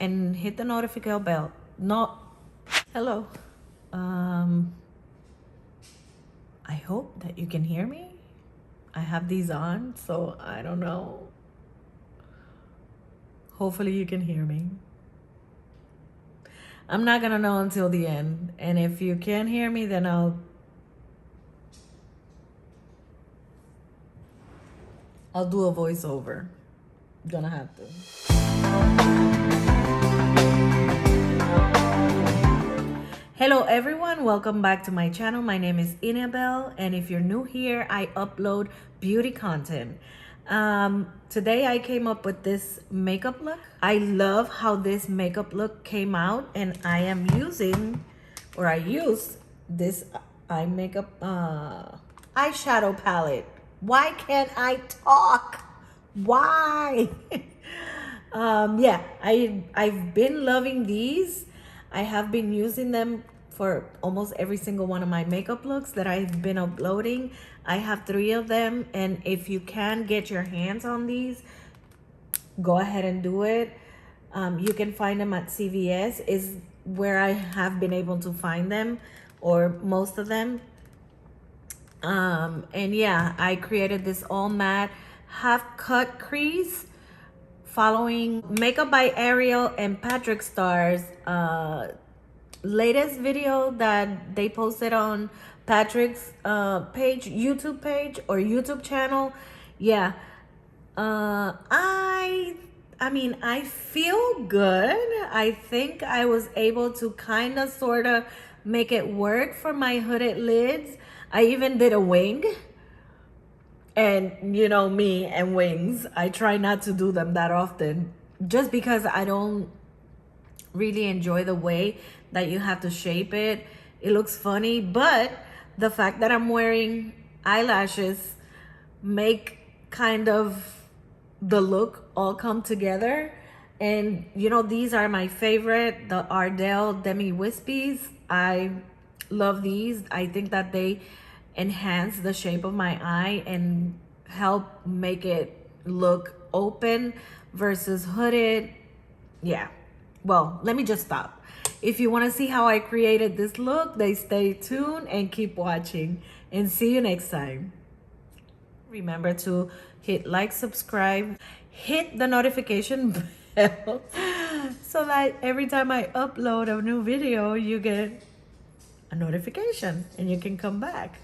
and hit the notification bell. No, hello. I hope that you can hear me. I have these on, so I don't know. Hopefully you can hear me. I'm not gonna know until the end. And if you can't hear me, then I'll do a voiceover. Gonna have to. Hello everyone, welcome back to my channel. My name is Inabel, and if you're new here, I upload beauty content. Today I came up with this makeup look. I love how this makeup look came out, and I am using, or I used this eye makeup eyeshadow palette. Why can't I talk? Why? Yeah, I've been loving these. I have been using them for almost every single one of my makeup looks that I've been uploading. I have 3 of them, and if you can get your hands on these, go ahead and do it. You can find them at CVS is where I have been able to find them, or most of them. And yeah, I created this all matte half cut crease following Makeup by Ariel and PatrickStarr's latest video that they posted on Patrick's YouTube page or YouTube channel. Yeah. I mean, I feel good. I think I was able to kind of sort of make it work for my hooded lids. I even did a wing. And you know me and wings, I try not to do them that often just because I don't really enjoy the way that you have to shape it. It looks funny, but the fact that I'm wearing eyelashes make kind of the look all come together. And you know, these are my favorite, the Ardell Demi Wispies. I love these. I think that they enhance the shape of my eye and help make it look open versus hooded. Yeah. Well, let me just stop. If you want to see how I created this look, then stay tuned and keep watching. And see you next time. Remember to hit like, subscribe, hit the notification bell so that every time I upload a new video, you get a notification and you can come back.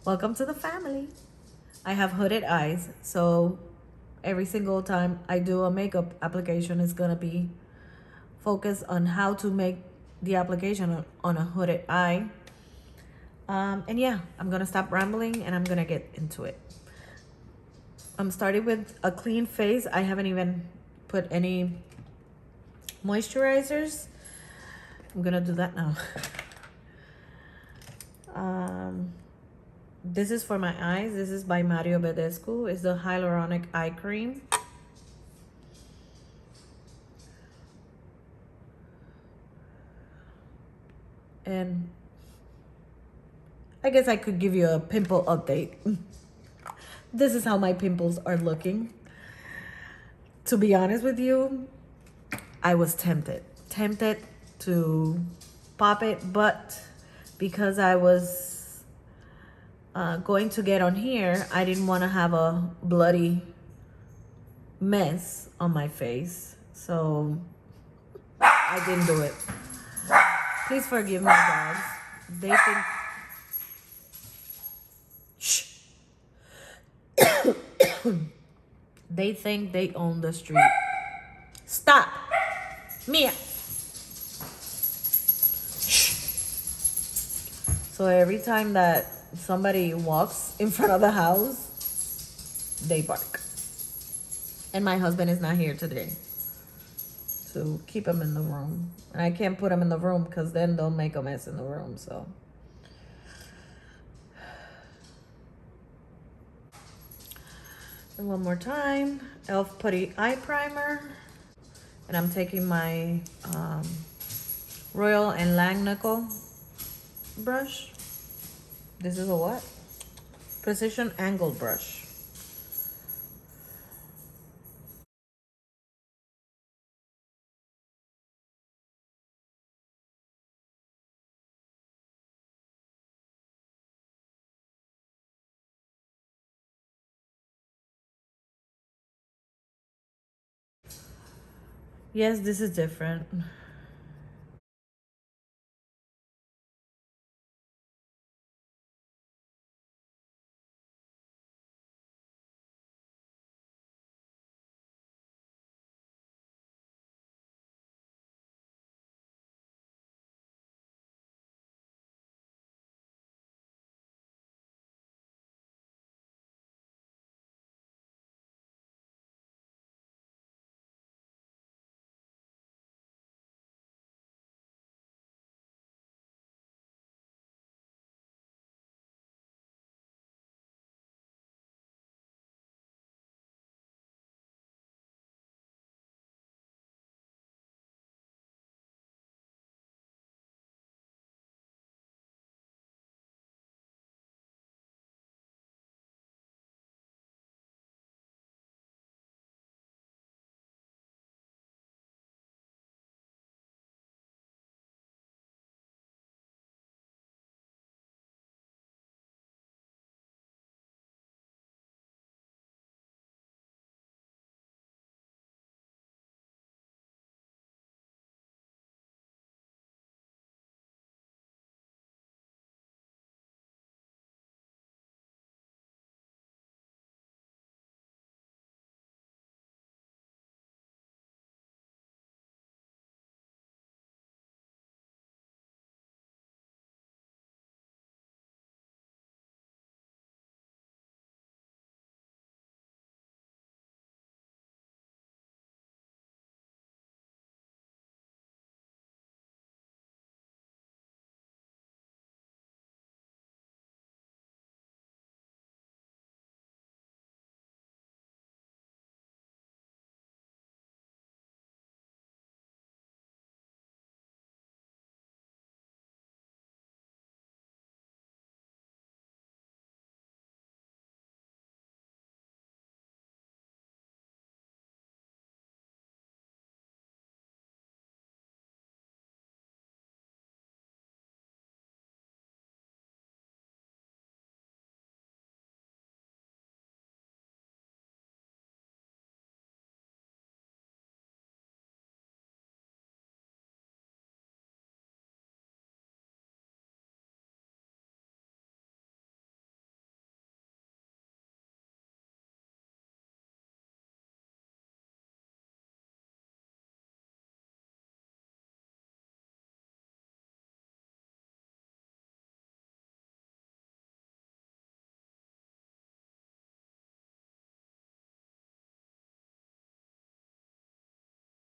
Welcome to the family. I have hooded eyes, so every single time I do a makeup application, it's gonna be focused on how to make the application on a hooded eye. And yeah, I'm gonna stop rambling and I'm gonna get into it. I'm starting with a clean face. I haven't even put any moisturizers. I'm gonna do that now. This is for my eyes. This is by Mario Badescu. It's the hyaluronic eye cream. And I guess I could give you a pimple update. This is how my pimples are looking. To be honest with you, I was tempted to pop it, but because I was going to get on here, I didn't want to have a bloody mess on my face, so I didn't do it. Please forgive me, guys. They think shh. They think they own the street. Stop, Mia. Shh. So every time that somebody walks in front of the house, they bark. And my husband is not here today to keep him in the room. And I can't put him in the room because then they'll make a mess in the room, so. And one more time, e.l.f. Putty Eye Primer. And I'm taking my Royal and Langnickel brush. This is a what? Precision angle brush. Yes, this is different.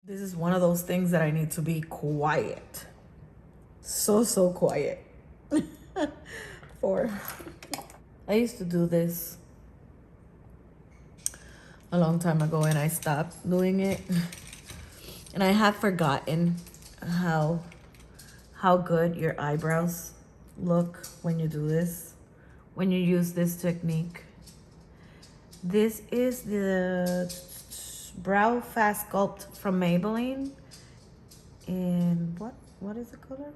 This is one of those things that I need to be quiet. So quiet. For. I used to do this a long time ago and I stopped doing it. And I have forgotten how good your eyebrows look when you do this, when you use this technique. This is the Brow Fast Sculpt from Maybelline. And what is the color?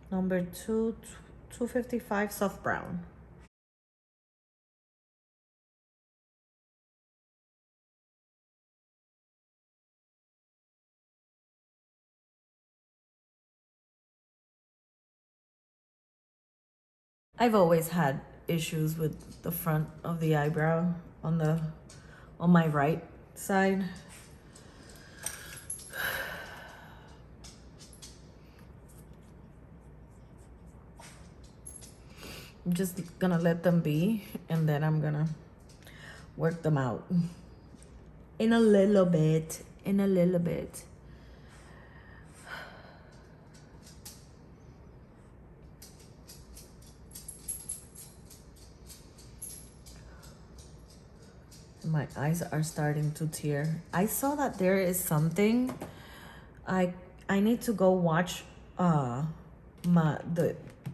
Number 255 soft brown. I've always had issues with the front of the eyebrow on my right side. I'm just gonna let them be and then I'm gonna work them out in a little bit, My eyes are starting to tear. I saw that there is something. I need to go watch the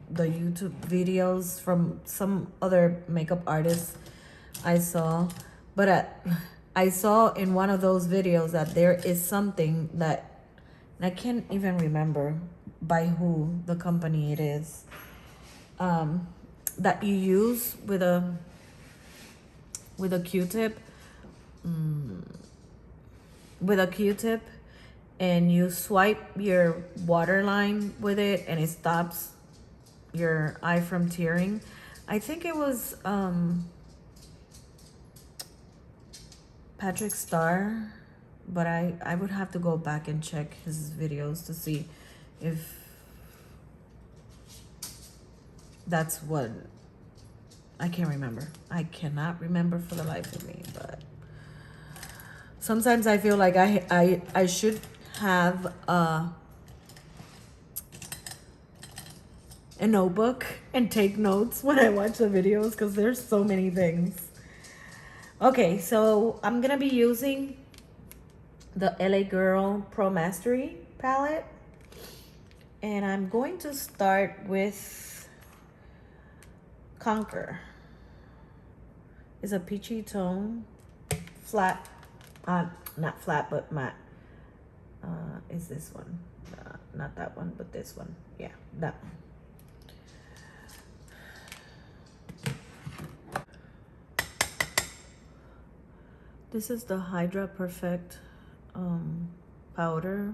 YouTube videos from some other makeup artists I saw, but I saw in one of those videos that there is something that, and I can't even remember by who the company it is, that you use with a Q-tip, with a Q-tip, and you swipe your waterline with it and it stops your eye from tearing. I think it was PatrickStarr, but I would have to go back and check his videos to see if that's what. I can't remember. I cannot remember for the life of me, but sometimes I feel like I should have a notebook and take notes when I watch the videos, because there's so many things. Okay, so I'm gonna be using the LA Girl Pro Mastery palette, and I'm going to start with Conquer. It's a peachy tone, flat, not flat, but matte. Is this one? Not that one, but this one. Yeah, that one. This is the Hydra Perfect powder.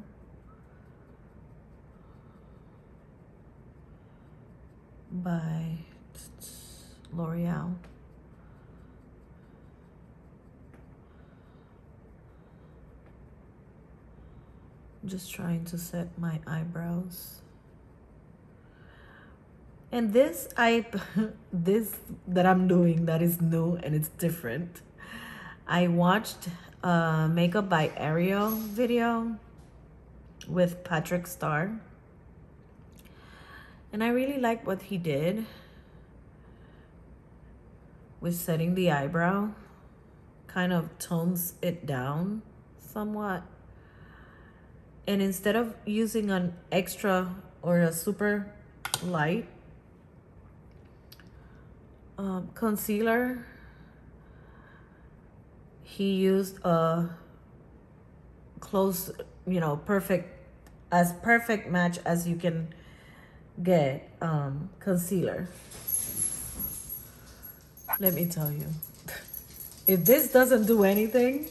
By L'Oreal. Just trying to set my eyebrows. And this this that I'm doing that is new and it's different. I watched a Makeup by Ariel video with PatrickStarr, and I really like what he did with setting the eyebrow. Kind of tones it down somewhat. And instead of using an extra or a super light concealer, he used a close, perfect match as you can get concealer. Let me tell you, if this doesn't do anything,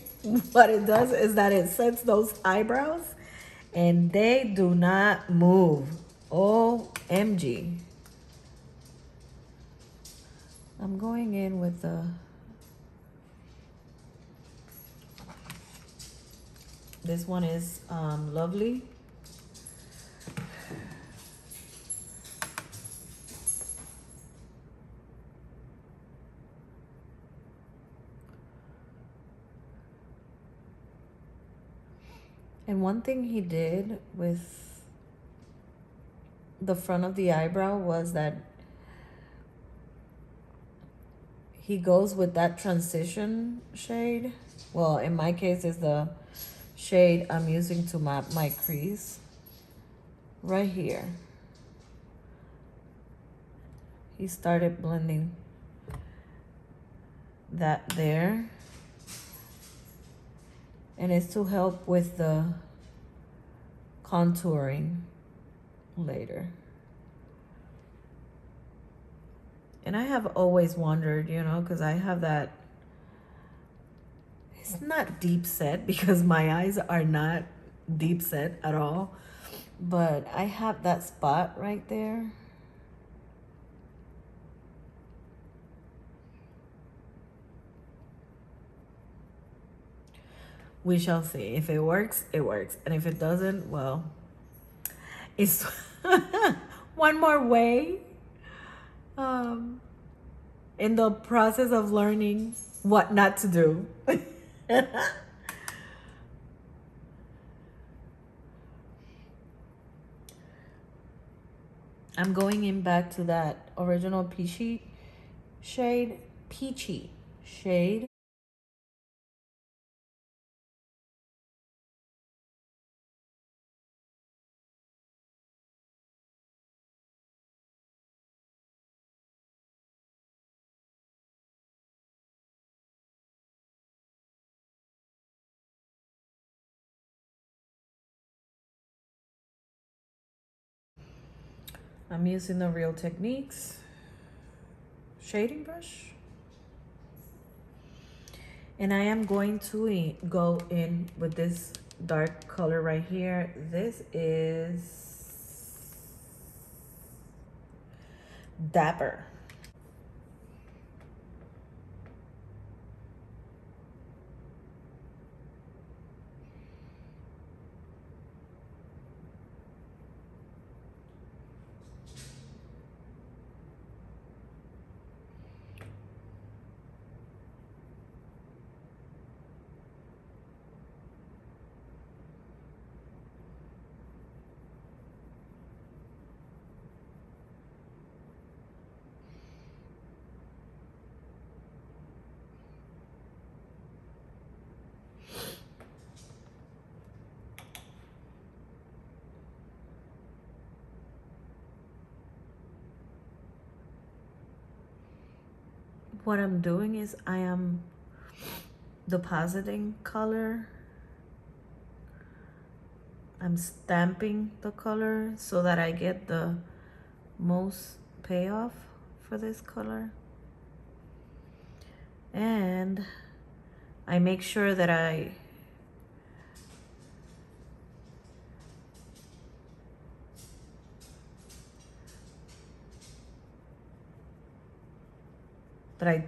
what it does is that it sets those eyebrows and they do not move. OMG. I'm going in with the this one is Lovely. And one thing he did with the front of the eyebrow was that he goes with that transition shade. Well, in my case, is the shade I'm using to map my crease right here. He started blending that there. And it's to help with the contouring later. And I have always wondered, because I have that, it's not deep set because my eyes are not deep set at all, but I have that spot right there. We shall see. If it works, it works. And if it doesn't, well, it's one more way in the process of learning what not to do. I'm going in back to that original peachy shade. I'm using the Real Techniques shading brush. And I am going to go in with this dark color right here. This is Dapper. What I'm doing is I am depositing color. I'm stamping the color so that I get the most payoff for this color. And I make sure that I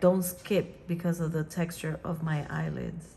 don't skip because of the texture of my eyelids.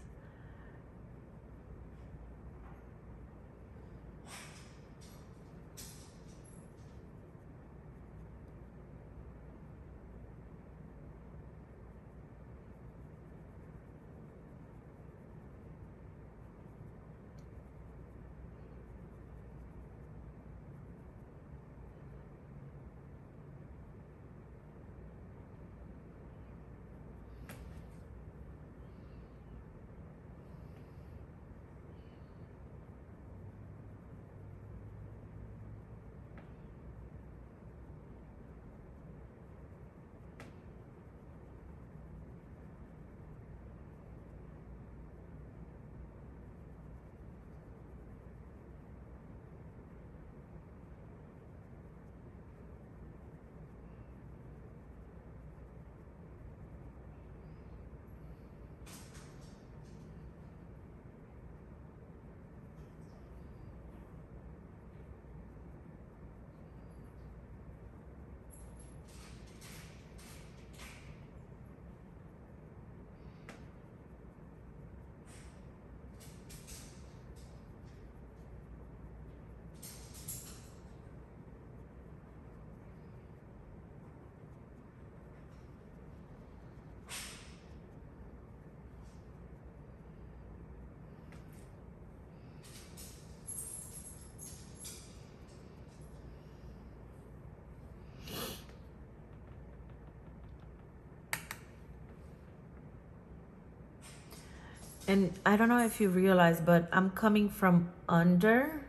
And I don't know if you realize, but I'm coming from under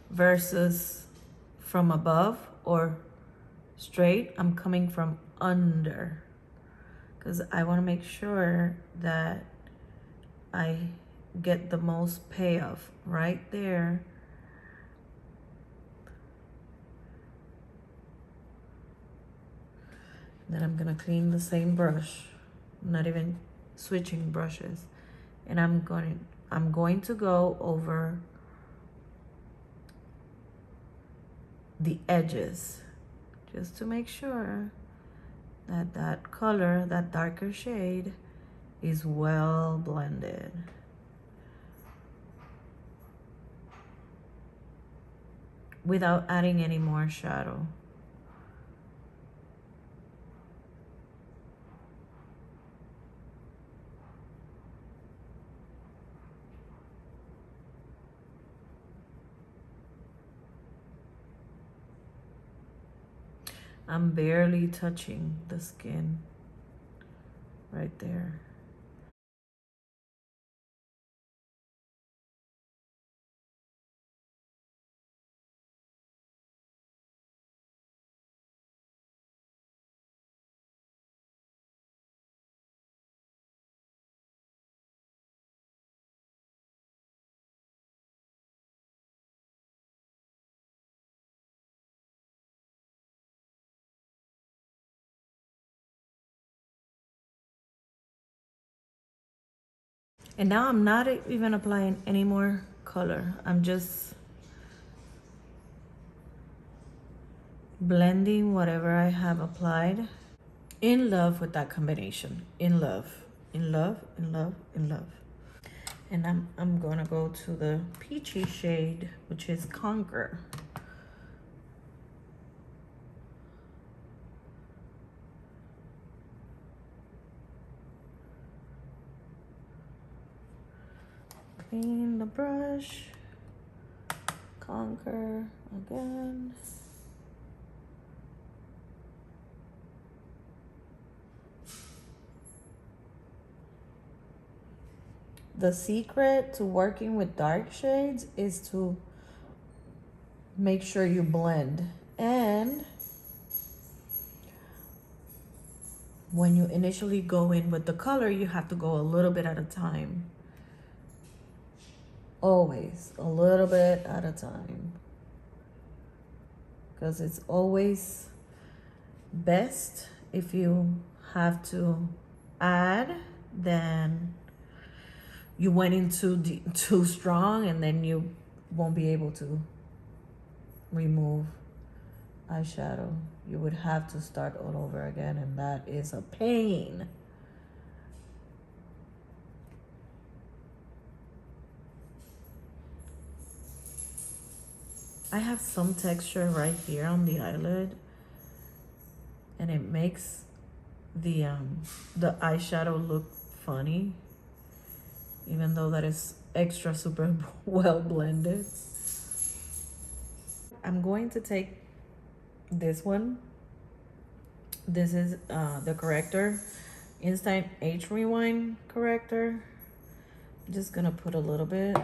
versus from above or straight. I'm coming from under because I want to make sure that I get the most payoff right there. Then I'm gonna clean the same brush, not even switching brushes. And I'm going to go over the edges just to make sure that that color, that darker shade, is well blended. Without adding any more shadow. I'm barely touching the skin right there. And now I'm not even applying any more color. I'm just blending whatever I have applied. In love with that combination. In love, in love, in love, in love. And I'm gonna go to the peachy shade, which is Conquer. Clean the brush. Conquer again. The secret to working with dark shades is to make sure you blend. And when you initially go in with the color, you have to go a little bit at a time. Always a little bit at a time. Because it's always best if you have to add, then you went in too strong, and then you won't be able to remove eyeshadow. You would have to start all over again, and that is a pain. I have some texture right here on the eyelid, and it makes the eyeshadow look funny, even though that is extra super well blended. I'm going to take this one. This is the corrector, Instant Age Rewind corrector. I'm just gonna put a little bit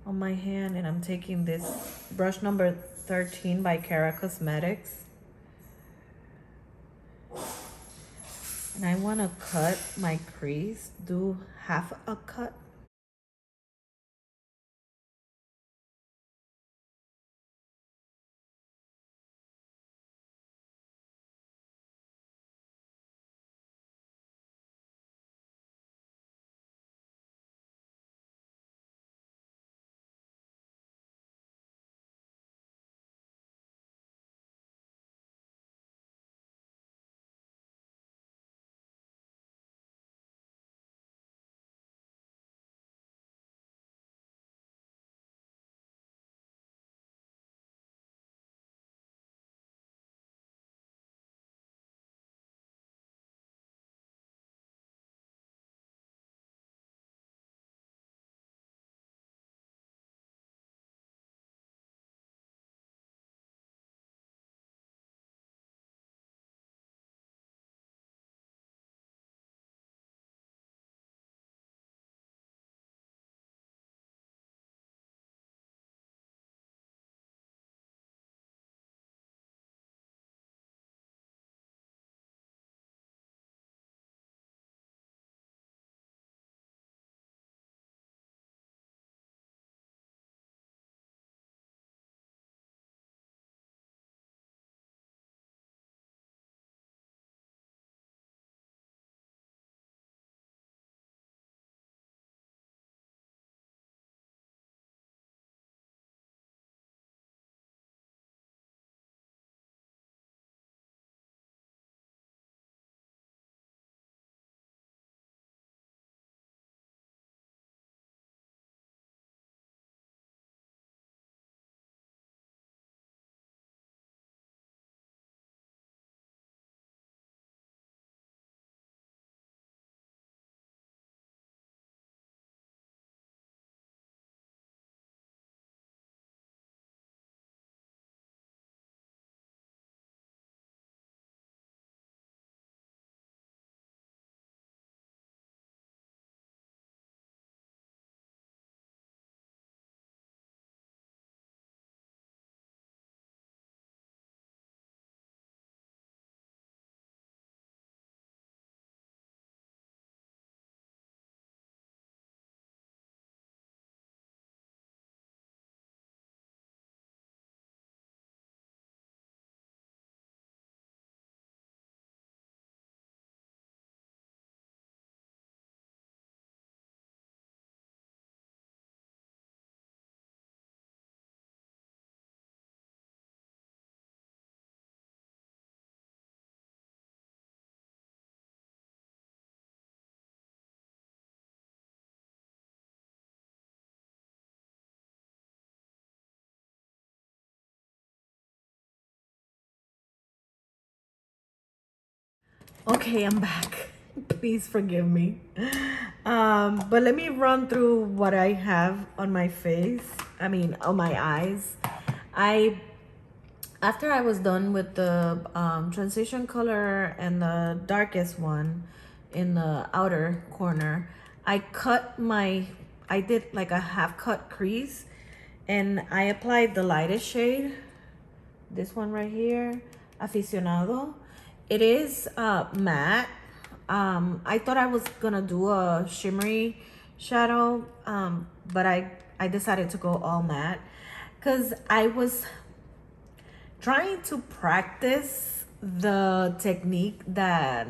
on my hand, and I'm taking this brush number 13 by Cara Cosmetics. And I wanna cut my crease, do half a cut. Okay, I'm back. Please forgive me. But let me run through what I have on my face. I mean, on my eyes. After I was done with the transition color and the darkest one in the outer corner, I did like a half cut crease, and I applied the lightest shade, this one right here, Aficionado. It is matte. I thought I was gonna do a shimmery shadow, but I decided to go all matte because I was trying to practice the technique that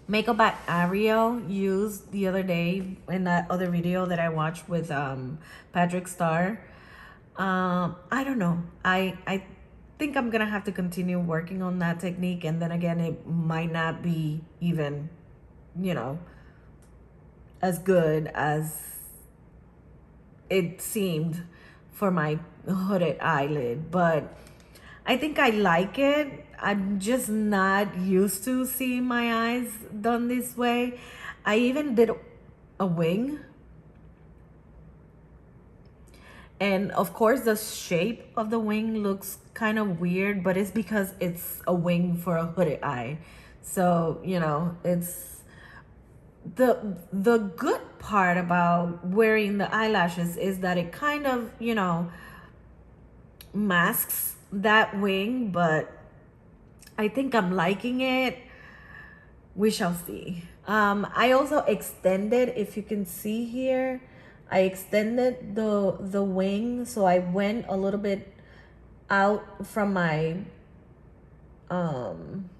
Makeup by Ariel used the other day in that other video that I watched with PatrickStarr. I don't know. I think I'm gonna have to continue working on that technique, and then again, it might not be even, you know, as good as it seemed for my hooded eyelid, but I think I like it. I'm just not used to seeing my eyes done this way. I even did a wing. And of course the shape of the wing looks kind of weird, but it's because it's a wing for a hooded eye. So, you know, it's the good part about wearing the eyelashes is that it kind of, you know, masks that wing, but I think I'm liking it. We shall see. I also extended, if you can see here, I extended the wing, so I went a little bit out from my from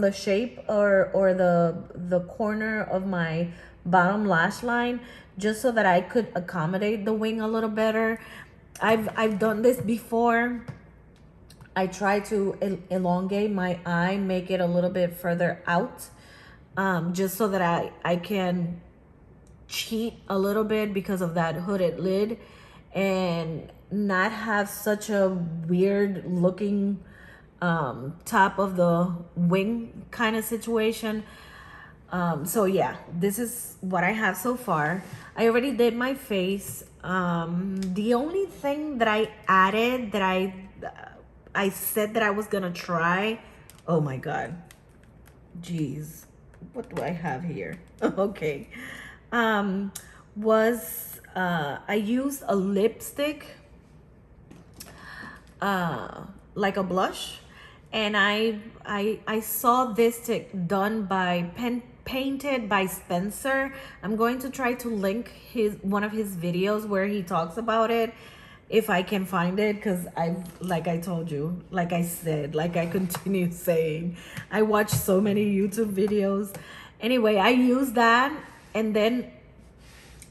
the shape or the corner of my bottom lash line, just so that I could accommodate the wing a little better. I've done this before. I try to elongate my eye, make it a little bit further out, just so that I can cheat a little bit because of that hooded lid and not have such a weird looking top of the wing kind of situation. So yeah, this is what I have so far. I already did my face. The only thing that I added that I said that I was gonna try, oh my god, jeez, what do I have here? Okay, was I used a lipstick, like a blush, and I saw this stick done by painted by Spencer. I'm going to try to link one of his videos where he talks about it, if I can find it, because like I told you, like I said, like I continue saying, I watch so many YouTube videos. Anyway, I use that, and then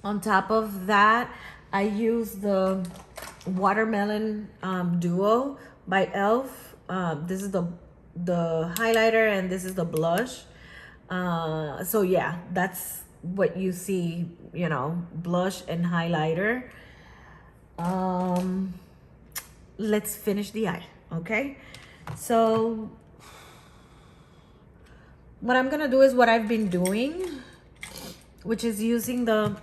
on top of that, I use the Watermelon Duo by Elf. This is the highlighter, and this is the blush. So yeah, that's what you see, you know, blush and highlighter. Let's finish the eye, okay? So what I'm gonna do is what I've been doing, which is using the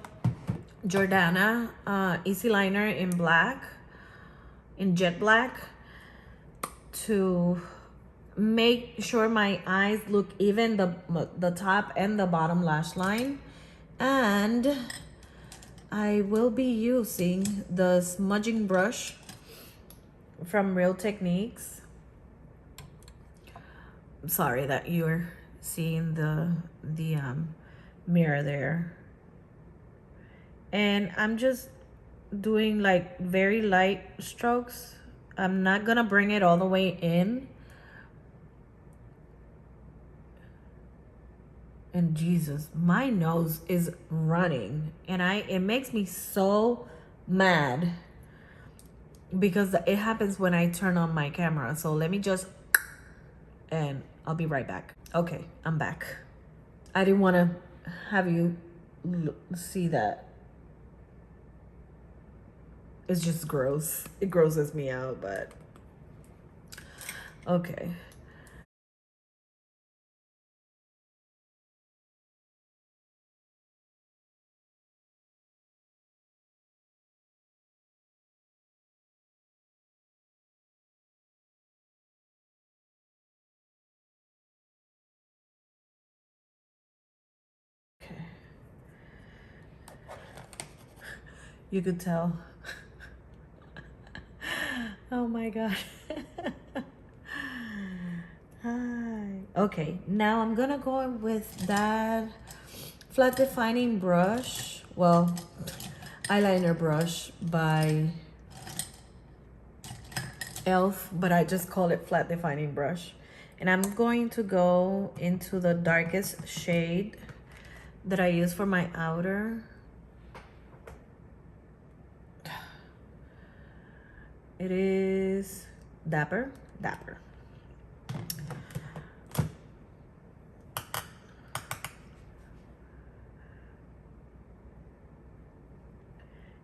Jordana Easy Liner in black, in jet black, to make sure my eyes look even, the top and the bottom lash line. And I will be using the smudging brush from Real Techniques. I'm sorry that you're seeing the mirror there. And I'm just doing like very light strokes. I'm not gonna bring it all the way in. And Jesus, my nose is running, and it makes me so mad because it happens when I turn on my camera. So let me just, and I'll be right back. Okay, I'm back. I didn't want to have you see that. It's just gross. It grosses me out, but okay. You could tell. Oh my God. Hi. Okay, now I'm gonna go with that flat defining brush. Well, eyeliner brush by Elf, but I just call it flat defining brush. And I'm going to go into the darkest shade that I use for my outer. It is Dapper.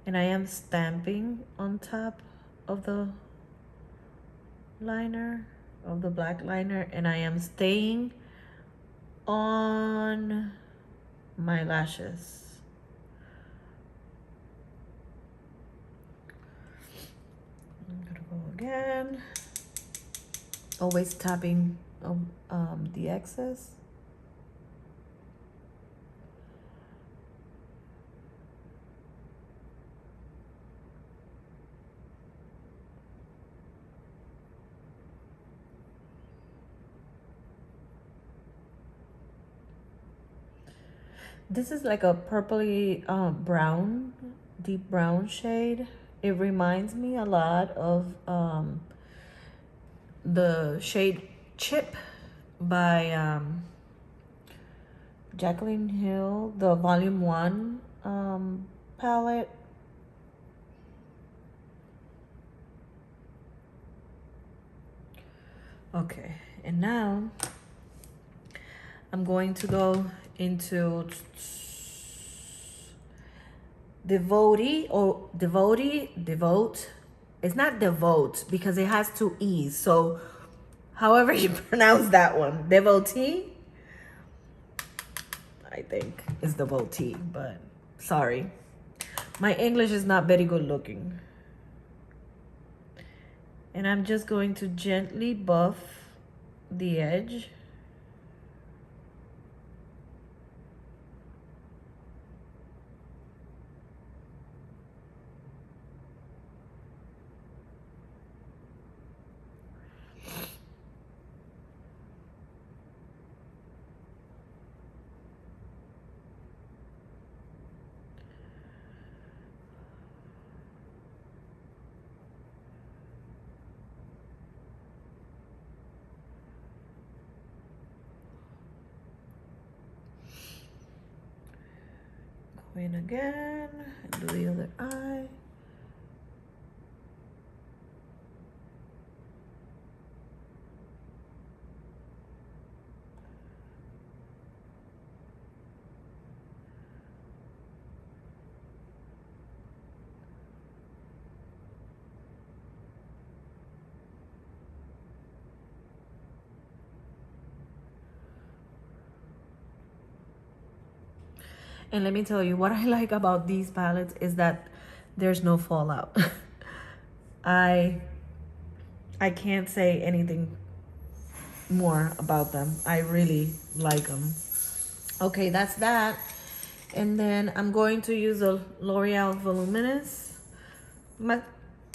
And I am stamping on top of the liner, of the black liner, and I am staying on my lashes. I'm gonna go again. Always tapping the excess. This is like a purpley brown, deep brown shade. It reminds me a lot of the shade Chip by Jacqueline Hill, the Volume 1 palette. Okay, and now I'm going to go into Devote. It's not Devote because it has two E's. So however you pronounce that one, Devotee, I think is Devotee, but sorry. My English is not very good looking. And I'm just going to gently buff the edge. Go in again and do the other eye. And let me tell you, what I like about these palettes is that there's no fallout. I can't say anything more about them. I really like them. Okay, that's that. And then I'm going to use a L'Oreal Voluminous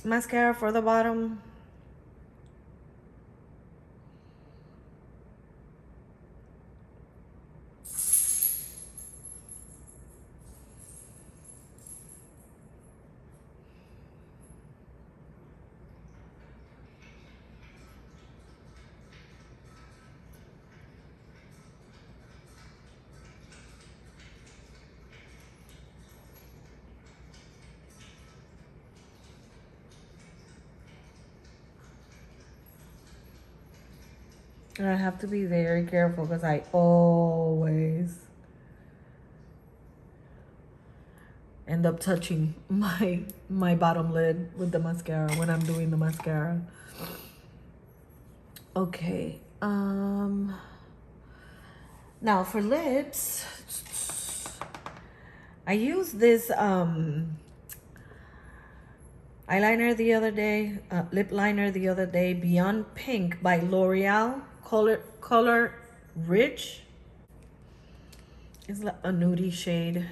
mascara for the bottom. And I have to be very careful because I always end up touching my bottom lid with the mascara when I'm doing the mascara. Okay. Now for lips, I used this eyeliner the other day, lip liner the other day, Beyond Pink by L'Oreal, color Rich. It's like a nudie shade.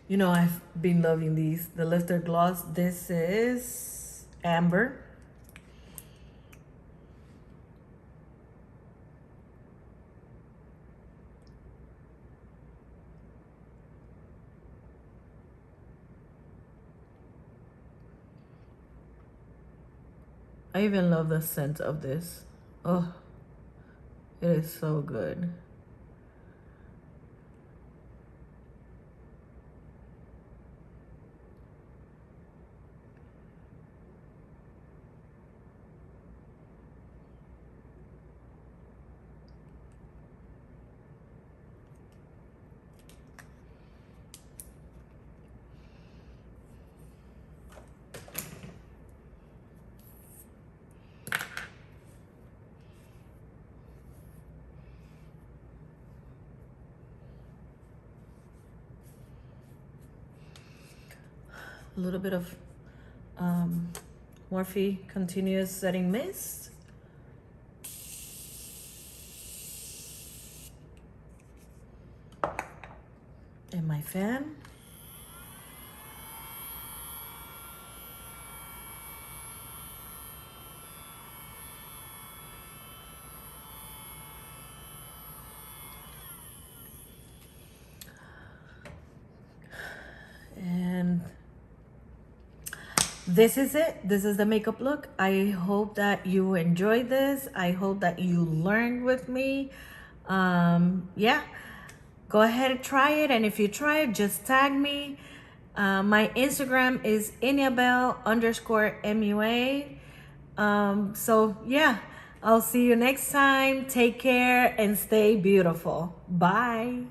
You know, I've been loving these. The lifter gloss. This is amber. I even love the scent of this. Oh, it is so good. A little bit of Morphe Continuous Setting Mist. And my fan. And this is it. This is the makeup look. I hope that you enjoyed this. I hope that you learned with me. Yeah, go ahead and try it. And if you try it, just tag me. My Instagram is iniabel_MUA. So yeah, I'll see you next time. Take care and stay beautiful. Bye.